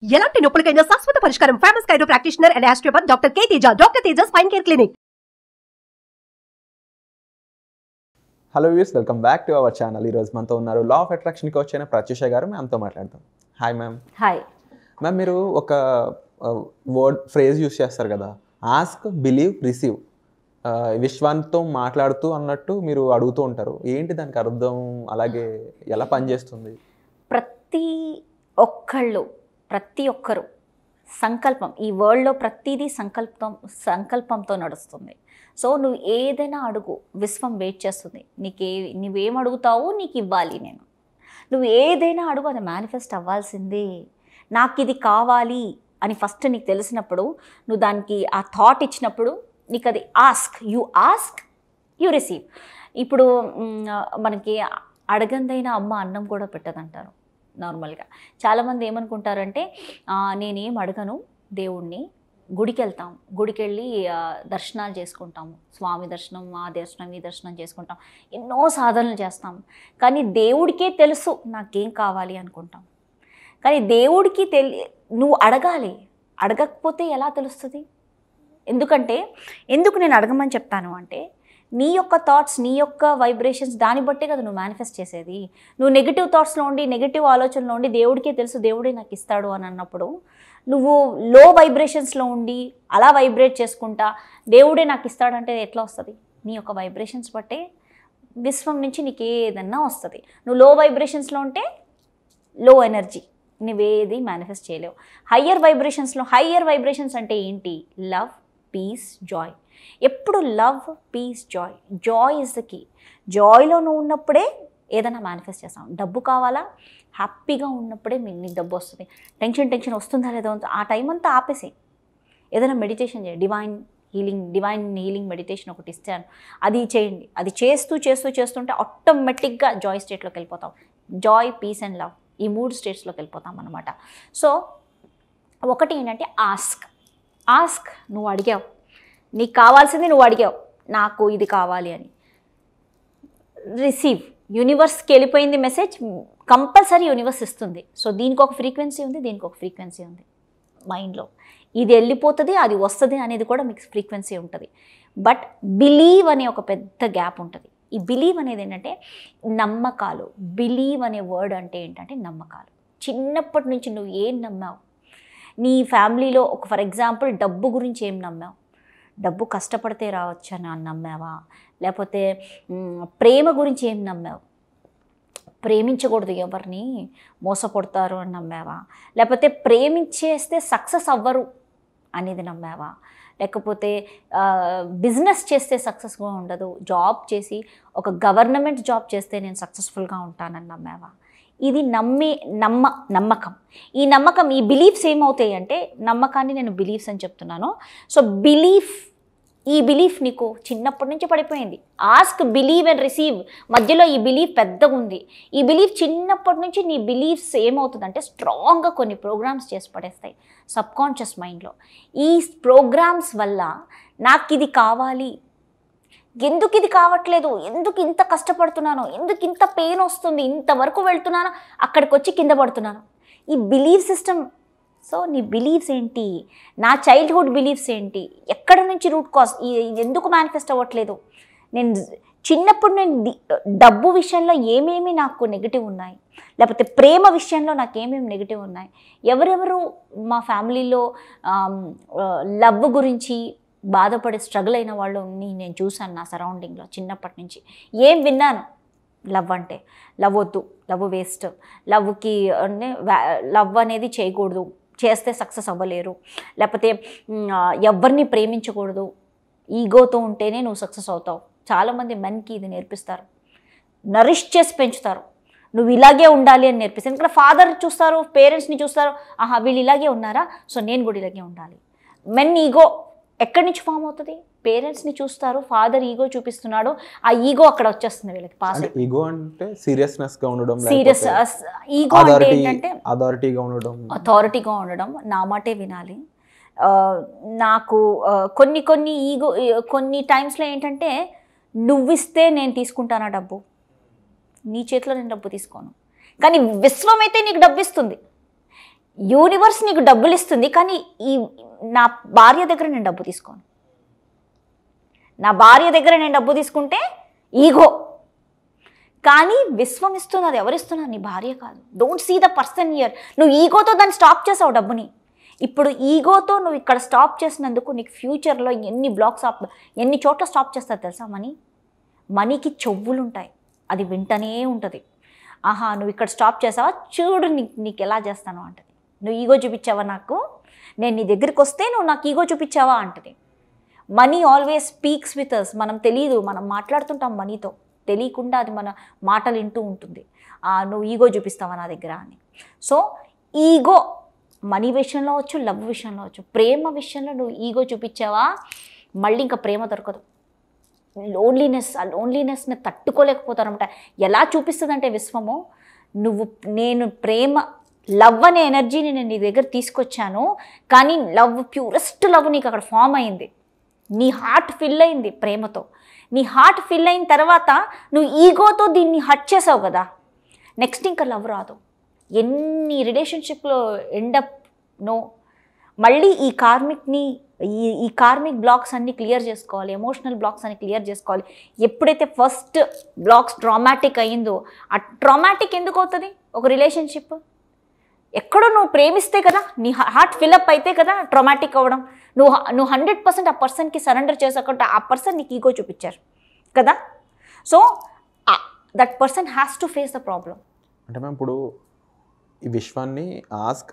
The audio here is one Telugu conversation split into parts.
ఎలాంటి నొప్పులకైనా శాశ్వత పరిష్కారం. Famous Cairo practitioner and osteopathy doctor K Teja. Doctor Teja spine care clinic. Hello views, welcome back to our channel. ఈరోజు మనతో ఉన్నారు లా ఆఫ్ అట్రాక్షన్కి వచ్చిన ప్రత్యూష గారు. మ్యామ్తో మాట్లాడతాం. Hi ma'am. హాయ్ మ్యామ్, మీరు ఒక వర్డ్ ఫ్రేజ్ యూస్ చేస్తారు కదా, ఆస్క్, బిలీవ్, రిసీవ్. విశ్వాంతో మాట్లాడుతూ అన్నట్టు మీరు అడుగుతూ ఉంటారు. ఏంటి దానికి అర్థం? అలాగే ఎలా పనిచేస్తుంది? ప్రతి ఒక్కరు సంకల్పం, ఈ వరల్డ్లో ప్రతిదీ సంకల్పంతో నడుస్తుంది. సో నువ్వు ఏదైనా అడుగు, విశ్వం వెయిట్ చేస్తుంది. నువ్వేం అడుగుతావో నీకు ఇవ్వాలి. నువ్వు ఏదైనా అడుగు, అది మేనిఫెస్ట్ అవ్వాల్సిందే. నాకు ఇది కావాలి అని ఫస్ట్ నీకు తెలిసినప్పుడు, నువ్వు దానికి ఆ థాట్ ఇచ్చినప్పుడు, నీకు అది ఆస్క్, యూ రిసీవ్. ఇప్పుడు మనకి అడగందైన అమ్మ అన్నం కూడా పెట్టదంటారు నార్మల్గా. చాలామంది ఏమనుకుంటారంటే, నేనేం అడగను దేవుణ్ణి, గుడికి వెళ్తాం, గుడికి వెళ్ళి దర్శనాలు చేసుకుంటాము, స్వామి దర్శనం, ఆ దర్శనం, ఈ దర్శనం చేసుకుంటాం, ఎన్నో సాధనలు చేస్తాం. కానీ దేవుడికే తెలుసు నాకేం కావాలి అనుకుంటాం. కానీ దేవుడికి నువ్వు అడగాలి. అడగకపోతే ఎలా తెలుస్తుంది? ఎందుకు నేను అడగమని చెప్తాను అంటే, నీ యొక్క థాట్స్, నీ యొక్క వైబ్రేషన్స్, దాన్ని బట్టే కదా నువ్వు మేనిఫెస్ట్ చేసేది. నువ్వు నెగిటివ్ థాట్స్లో ఉండి, నెగిటివ్ ఆలోచనలో ఉండి, దేవుడికే తెలుసు, దేవుడే నాకు ఇస్తాడు అని అన్నప్పుడు, నువ్వు లో వైబ్రేషన్స్లో ఉండి అలా వైబ్రేట్ చేసుకుంటా దేవుడే నాకు ఇస్తాడంటే ఎట్లా వస్తుంది? నీ యొక్క వైబ్రేషన్స్ బట్టే విశ్వం నుంచి నీకు ఏదన్నా వస్తుంది. నువ్వు లో వైబ్రేషన్స్లో ఉంటే లో ఎనర్జీ, నువ్వేది మేనిఫెస్ట్ చేయలేవు. హయ్యర్ వైబ్రేషన్స్ అంటే ఏంటి? Love, peace, joy. ఎప్పుడు love, peace, joy is the key. జాయ్లో నువ్వు ఉన్నప్పుడే ఏదైనా మేనిఫెస్ట్ చేస్తాం. డబ్బు కావాలా? హ్యాపీగా ఉన్నప్పుడే నీకు డబ్బు వస్తుంది. టెన్షన్ వస్తుందా లేదో ఆ టైం అంతా ఆపేసి ఏదైనా మెడిటేషన్ చేయండి. డివైన్ హీలింగ్ మెడిటేషన్ ఒకటి ఇస్తాను, అది చేయండి. అది చేస్తుంటే ఆటోమేటిక్గా జాయ్ స్టేట్లోకి వెళ్ళిపోతాం. జాయ్, పీస్ అండ్ లవ్, ఈ 3 స్టేట్స్లోకి వెళ్ళిపోతాం అన్నమాట. సో ఒకటి ఏంటంటే ఆస్క్. నువ్వు అడిగావు, నీకు కావాల్సింది నువ్వు అడిగావు, నాకు ఇది కావాలి అని. రిసీవ్, యూనివర్స్కి వెళ్ళిపోయింది మెసేజ్, కంపల్సరీ యూనివర్స్ ఇస్తుంది. సో దీనికి ఒక ఫ్రీక్వెన్సీ ఉంది, దీనికి ఒక ఫ్రీక్వెన్సీ ఉంది మైండ్లో. ఇది వెళ్ళిపోతుంది, అది వస్తుంది అనేది కూడా మీకు ఫ్రీక్వెన్సీ ఉంటుంది. బట్ బిలీవ్ అనే ఒక పెద్ద గ్యాప్ ఉంటుంది. ఈ బిలీవ్ అనేది ఏంటంటే నమ్మకాలు. బిలీవ్ అనే వర్డ్ అంటే ఏంటంటే నమ్మకాలు. చిన్నప్పటి నుంచి నువ్వు ఏం నమ్మావు? నీ ఫ్యామిలీలో ఒక ఫర్ ఎగ్జాంపుల్ డబ్బు గురించి ఏం నమ్మావు? డబ్బు కష్టపడితే రావచ్చు అని నమ్మావా? లేకపోతే ప్రేమ గురించి ఏం నమ్మావు? ప్రేమించకూడదు, ఎవరిని మోసపడతారు అని నమ్మావా? లేకపోతే ప్రేమించేస్తే సక్సెస్ అవ్వరు అనేది నమ్మావా? లేకపోతే బిజినెస్ చేస్తే సక్సెస్గా ఉండదు, జాబ్ చేసి ఒక గవర్నమెంట్ జాబ్ చేస్తే నేను సక్సెస్ఫుల్గా ఉంటానని నమ్మావా? ఇది నమ్మకం. ఈ బిలీఫ్స్ ఏమవుతాయి అంటే, నమ్మకాన్ని నేను బిలీఫ్స్ అని చెప్తున్నాను. సో ఈ బిలీఫ్ నీకు చిన్నప్పటి నుంచి పడిపోయింది. ఆస్క్, బిలీవ్ అండ్ రిసీవ్ మధ్యలో ఈ బిలీఫ్ పెద్దగా ఉంది. ఈ బిలీఫ్ చిన్నప్పటి నుంచి నీ బిలీఫ్స్ ఏమవుతుందంటే స్ట్రాంగ్గా కొన్ని ప్రోగ్రామ్స్ చేసి పడేస్తాయి సబ్కాన్షియస్ మైండ్లో. ఈ ప్రోగ్రామ్స్ వల్ల నాకు ఇది కావాలి, ఎందుకు ఇది కావట్లేదు, ఎందుకు ఇంత కష్టపడుతున్నాను, ఎందుకు ఇంత పెయిన్ వస్తుంది, ఇంతవరకు వెళ్తున్నాను, అక్కడికి వచ్చి కింద పడుతున్నాను. ఈ బిలీఫ్ సిస్టమ్. సో నీ బిలీఫ్స్ ఏంటి? నా చైల్డ్హుడ్ బిలీఫ్స్ ఏంటి? ఎక్కడ నుంచి రూట్ కాజ్? ఎందుకు మేనిఫెస్ట్ అవ్వట్లేదు? నేను చిన్నప్పుడు డబ్బు విషయంలో ఏమేమి నాకు నెగిటివ్ ఉన్నాయి, లేకపోతే ప్రేమ విషయంలో నాకు ఏమేమి నెగిటివ్ ఉన్నాయి, ఎవరెవరు మా ఫ్యామిలీలో లవ్ గురించి బాధపడి స్ట్రగుల్ అయిన వాళ్ళని నేను చూశాను నా సరౌండింగ్లో. చిన్నప్పటి నుంచి ఏం విన్నాను? లవ్ అంటే లవ్ వద్దు, లవ్ వేస్ట్, లవ్ అనేది చేయకూడదు, చేస్తే సక్సెస్ అవ్వలేరు, లేకపోతే ఎవరిని ప్రేమించకూడదు, ఈగోతో ఉంటేనే నువ్వు సక్సెస్ అవుతావు. చాలామంది మెన్కి ఇది నేర్పిస్తారు, నరిష్ చేసి పెంచుతారు. నువ్వు ఇలాగే ఉండాలి అని నేర్పిస్తారు. ఎందుకంటే ఫాదర్ చూస్తారు, పేరెంట్స్ని చూస్తారు, ఆహా వీళ్ళు ఇలాగే ఉన్నారా, సో నేను కూడా ఇలాగే ఉండాలి. మెన్ ఈగో ఎక్కడి నుంచి ఫామ్ అవుతుంది? పేరెంట్స్ని చూస్తారు, ఫాదర్ ఈగో చూపిస్తున్నాడు, ఆ ఈగో అక్కడ వచ్చేస్తుంది వీళ్ళకి. పాస్ ఈగో అంటే సీరియస్నెస్గా ఉండడం, ఈగో అంటే ఏంటంటే అథారిటీగా ఉండడం, నా మాటే వినాలి. నాకు కొన్ని టైమ్స్లో ఏంటంటే, నువ్విస్తే నేను తీసుకుంటానా డబ్బు, నీ చేతిలో నేను డబ్బు తీసుకోను. కానీ విశ్వం అయితే నీకు డబ్బు ఇస్తుంది. యూనివర్స్ నీకు డబ్బులు ఇస్తుంది, కానీ నా భార్య దగ్గర నేను డబ్బు తీసుకోను. నా భార్య దగ్గర నేను డబ్బు తీసుకుంటే ఈగో. కానీ విశ్వం ఇస్తున్నది, ఎవరిస్తున్నారు? నీ భార్య కాదు. Don't see the person here. నువ్వు ఈగోతో దాన్ని స్టాప్ చేసావు డబ్బుని. ఇప్పుడు ఈగోతో నువ్వు ఇక్కడ స్టాప్ చేసినందుకు నీకు ఫ్యూచర్లో ఎన్ని చోట్ల స్టాప్ చేస్తారు తెలుసా? మనీకి చెవులు ఉంటాయి, అది వింటనే ఉంటుంది. ఆహా, నువ్వు ఇక్కడ స్టాప్ చేసావా, చూడు నీకు ఎలా చేస్తాను అంటది. నువ్వు ఈగో చూపించావా నాకు, నేను నీ దగ్గరికి వస్తే నువ్వు నాకు ఈగో చూపించావా అంటది. Money always speaks with us. మనం తెలియదు, మనం మాట్లాడుతుంటాం మనీతో, తెలియకుండా అది మన మాటలు వింటూ ఉంటుంది. నువ్వు ఈగో చూపిస్తావా నా దగ్గర అని. సో ఈగో మనీ విషయంలో వచ్చు, లవ్ విషయంలో వచ్చు. ప్రేమ విషయంలో నువ్వు ఈగో చూపించావా, మళ్ళీ ఇంకా ప్రేమ దొరకదు. ఆ లోన్లీనెస్ని తట్టుకోలేకపోతారనమాట. ఎలా చూపిస్తుందంటే విశ్వము, నేను ప్రేమ లవ్ అనే ఎనర్జీని నేను నీ దగ్గర తీసుకొచ్చాను, కానీ ప్యూరెస్ట్ లవ్ నీకు అక్కడ ఫామ్ అయింది. నీ హార్ట్ ఫిల్ అయింది ప్రేమతో. నీ హార్ట్ ఫిల్ అయిన తర్వాత నువ్వు ఈగోతో దీన్ని హర్ట్ చేసావు కదా, నెక్స్ట్ ఇంకా లవ్ రాదు. ఎన్ని రిలేషన్షిప్లో ఎండప్ నో. మళ్ళీ ఈ కార్మిక్ బ్లాక్స్ అన్ని క్లియర్ చేసుకోవాలి, ఎమోషనల్ బ్లాక్స్ అన్ని క్లియర్ చేసుకోవాలి. ఎప్పుడైతే ఫస్ట్ బ్లాక్స్ ట్రామాటిక్ అయ్యిందో, ఆ ట్రామాటిక్ ఎందుకు అవుతుంది ఒక రిలేషన్షిప్? ఎక్కడో నువ్వు ప్రేమిస్తే కదా, నీ హార్ట్ ఫిల్అప్ అయితే కదా ట్రామాటిక్ అవ్వడం. నువ్వు 100% ఆ పర్సన్కి సరెండర్ చేసాకంటే ఆ పర్సన్ నీకు ఈగో చూపించారు కదా. So that person has to face the problem. అంటే మేము ఇప్పుడు ఈ విశ్వాన్ని ఆస్క్,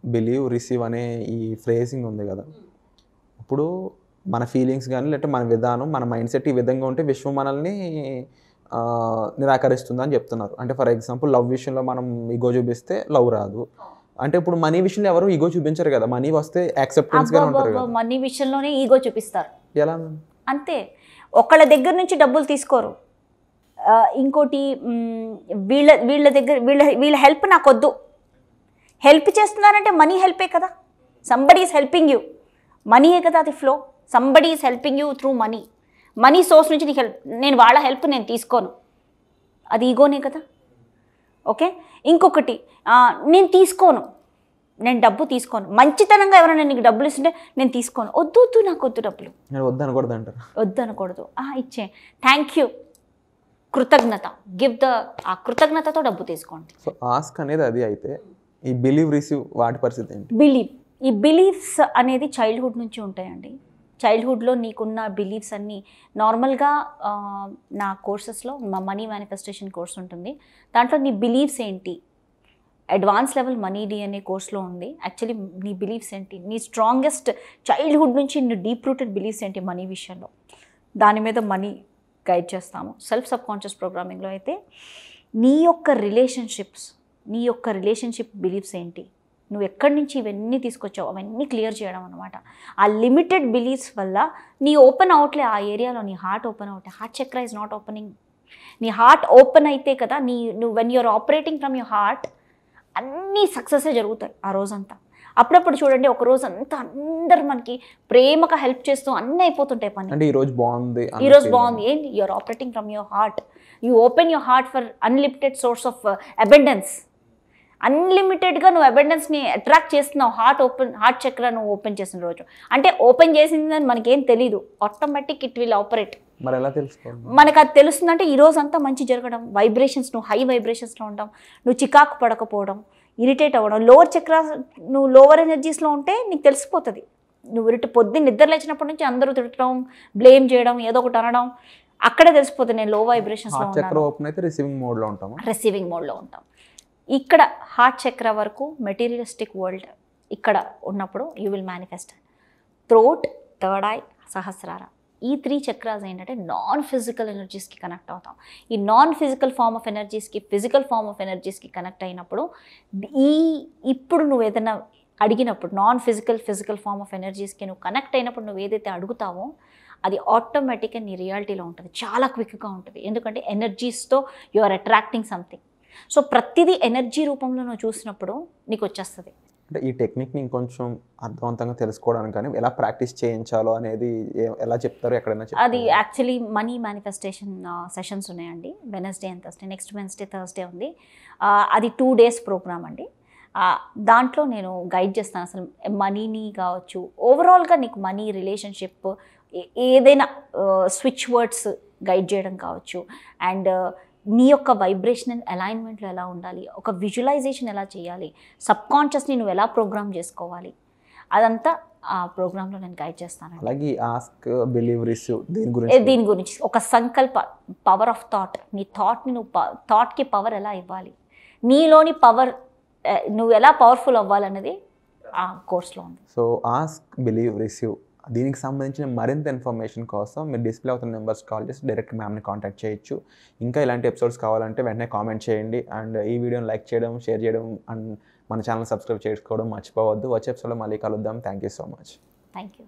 బిలీవ్, రిసీవ్ అనే ఈ ఫ్రేజింగ్ ఉంది కదా, ఇప్పుడు మన ఫీలింగ్స్ కానీ లేకపోతే మన విధానం, మన మైండ్ సెట్ ఈ విధంగా ఉంటే విశ్వం మనల్ని నిరాకరిస్తుంది అని చెప్తున్నారు. అంటే ఫర్ ఎగ్జాంపుల్ లవ్ విషయంలో మనం ఈగో చూపిస్తే లవ్ రాదు. అంటే ఇప్పుడు మనీ విషయంలో ఎవరు ఈగో చూపించారు కదా, మనీ వస్తే యాక్సెప్టెన్స్ గా ఉంటారు కదా. మనీ విషయంలోనే ఈగో చూపిస్తారు. ఎలా? అంతే, ఒకళ్ళ దగ్గర నుంచి డబ్బులు తీసుకోరు. ఇంకోటి వీళ్ళ దగ్గర వీళ్ళ హెల్ప్ నాకు వద్దు. హెల్ప్ చేస్తున్నారంటే మనీ హెల్పే కదా. సంబడీ ఈజ్ హెల్పింగ్ యూ, మనీయే కదా అది flow. Somebody is helping you through money source నుంచి నీకు హెల్ప్. నేను వాళ్ళ హెల్ప్ నేను తీసుకోను, అది ఈగోనే కదా. ఓకే, ఇంకొకటి నేను తీసుకోను, నేను డబ్బు తీసుకోను. మంచితనంగా ఎవరైనా నీకు డబ్బులు ఇస్తుంటే నేను తీసుకోను, వద్దు నాకు వద్దు డబ్బులు, వద్దు అనకూడదు అంటారు. వద్దు అనకూడదు, ఇచ్చే థ్యాంక్ యూ, కృతజ్ఞత, ఆ కృతజ్ఞతతో డబ్బు తీసుకోండి. సో ఆస్క్ అనేది అది. అయితే ఈ బిలీవ్, రిసీవ్ వాటి పరిస్థితి ఏంటి? ఈ బిలీఫ్స్ అనేది చైల్డ్హుడ్ నుంచి ఉంటాయండి. చైల్డ్హుడ్లో నీకున్న బిలీఫ్స్ అన్నీ నార్మల్గా నా కోర్సెస్లో మా మనీ మేనిఫెస్టేషన్ కోర్స్ ఉంటుంది. దాంట్లో నీ బిలీఫ్స్ ఏంటి, అడ్వాన్స్ లెవెల్ మనీ DNA కోర్స్లో ఉంది. యాక్చువల్లీ నీ బిలీఫ్స్ ఏంటి, నీ స్ట్రాంగెస్ట్ చైల్డ్హుడ్ నుంచి నీ డీప్ రూటెడ్ బిలీఫ్స్ ఏంటి మనీ విషయంలో, దాని మీద మనీ గైడ్ చేస్తాము. సబ్ కాన్షియస్ ప్రోగ్రామింగ్లో అయితే నీ యొక్క రిలేషన్షిప్ బిలీఫ్స్ ఏంటి, నువ్వు ఎక్కడి నుంచి ఇవన్నీ తీసుకొచ్చావు, అవన్నీ క్లియర్ చేయడం అనమాట. ఆ లిమిటెడ్ బిలీఫ్స్ వల్ల నీ ఓపెన్ అవట్లే ఆ ఏరియాలో, నీ హార్ట్ ఓపెన్ అవట్లే. Heart chakra is not opening. నీ హార్ట్ ఓపెన్ అయితే కదా నువ్వు when you are operating from your heart అన్నీ సక్సెసే జరుగుతాయి ఆ రోజంతా. అప్పుడప్పుడు చూడండి, ఒక రోజు అంతా అందరు మనకి ప్రేమగా హెల్ప్ చేస్తూ అన్నీ అయిపోతుంటాయి పని. అంటే ఈరోజు బాగుంది, ఏంటి, you're operating from your heart. You open your heart for unlimited source of abundance. అన్లిమిటెడ్గా నువ్వు అబెండెన్స్ని అట్రాక్ట్ చేస్తున్నావు. హార్ట్ చక్ర నువ్వు ఓపెన్ చేసిన రోజు. అంటే ఓపెన్ చేసిందని మనకేం తెలీదు, ఆటోమేటిక్ ఇట్ విల్ ఆపరేట్. మరి ఎలా తెలుసుకోవాలి మనకు? అది తెలుస్తుందంటే ఈ రోజు అంతా మంచి జరగడం, వైబ్రేషన్స్, నువ్వు హై వైబ్రేషన్స్లో ఉండడం, నువ్వు చికాకు పడకపోవడం, ఇరిటేట్ అవ్వడం. లోవర్ చక్ర నువ్వు లోవర్ ఎనర్జీస్లో ఉంటే నీకు తెలిసిపోతుంది. నువ్వు పొద్దున్న నిద్ర లేచినప్పటి నుంచి అందరూ తిట్టడం, బ్లేమ్ చేయడం, ఏదో ఒకటి అనడం, అక్కడే తెలిసిపోతుంది నేను లో వైబ్రేషన్స్లో ఉంటాను. రిసీవింగ్ మోడ్లో ఉంటాం. ఇక్కడ హార్ట్ చక్ర వరకు మెటీరియలిస్టిక్ వరల్డ్ ఇక్కడ ఉన్నప్పుడు you will manifest. Throat, third eye, Sahasrara, ఈ 3 చక్రాస్ ఏంటంటే నాన్ ఫిజికల్ ఎనర్జీస్కి కనెక్ట్ అవుతాం. ఈ నాన్ ఫిజికల్ ఫార్మ్ ఆఫ్ ఎనర్జీస్కి, ఫిజికల్ ఫార్మ్ ఆఫ్ ఎనర్జీస్కి కనెక్ట్ అయినప్పుడు ఇప్పుడు నువ్వు ఏదైనా అడిగినప్పుడు నాన్ ఫిజికల్ ఫార్మ్ ఆఫ్ ఎనర్జీస్కి నువ్వు కనెక్ట్ అయినప్పుడు నువ్వు ఏదైతే అడుగుతావో అది ఆటోమేటిక్గా నీ రియాలిటీలో ఉంటుంది, చాలా క్విక్గా ఉంటుంది. ఎందుకంటే ఎనర్జీస్తో you are attracting something. So ప్రతిదీ ఎనర్జీ రూపంలో నువ్వు చూసినప్పుడు నీకు వచ్చేస్తుంది. అంటే ఈ టెక్నిక్ని ఇంకొంచెం అర్థవంతంగా తెలుసుకోవడానికి కానీ ఎలా ప్రాక్టీస్ చేయించాలో అనేది ఎలా చెప్తారు, ఎక్కడైనా? అది యాక్చువల్లీ మనీ మేనిఫెస్టేషన్ సెషన్స్ ఉన్నాయండి, Wednesday and Thursday. Next Wednesday, Thursday ఉంది. అది 2 days ప్రోగ్రామ్ అండి. దాంట్లో నేను గైడ్ చేస్తాను. అసలు మనీని కావచ్చు, ఓవరాల్గా నీకు మనీ, రిలేషన్షిప్, ఏదైనా స్విచ్ వర్డ్స్ గైడ్ చేయడం కావచ్చు, అండ్ నీ యొక్క వైబ్రేషనల్ అలైన్మెంట్లో ఎలా ఉండాలి, ఒక విజువలైజేషన్ ఎలా చేయాలి, సబ్కాన్షియస్ని నువ్వు ఎలా ప్రోగ్రామ్ చేసుకోవాలి, అదంతా ఆ ప్రోగ్రాంలో నేను గైడ్ చేస్తాను. అలాగే ఆస్క్ బిలీవ్ రిసీవ్ దీని గురించి ఒక సంకల్ప, పవర్ ఆఫ్ థాట్, నీ థాట్ని నువ్వు థాట్కి పవర్ ఎలా ఇవ్వాలి, నీలోని పవర్ నువ్వు ఎలా పవర్ఫుల్ అవ్వాలన్నది ఆ కోర్స్లో ఉంది. సో ఆస్క్ బిలీవ్ రిసీవ్ దీనికి సంబంధించిన మరింత ఇన్ఫర్మేషన్ కోసం మీరు డిస్ప్లే అవుతున్న నెంబర్స్ కాల్ చేసి డైరెక్ట్ మ్యామ్ని కాంటాక్ట్ చేయొచ్చు. ఇంకా ఇలాంటి ఎపిసోడ్స్ కావాలంటే వెంటనే కామెంట్ చేయండి. అండ్ ఈ వీడియోని లైక్ చేయడం, షేర్ చేయడం, అండ్ మన ఛానల్ సబ్స్క్రైబ్ చేసుకోవడం మర్చిపోవద్దు. వచ్చే ఎపిసోడ్లో మళ్ళీ కలుద్దాం. Thank you so much. Thank you.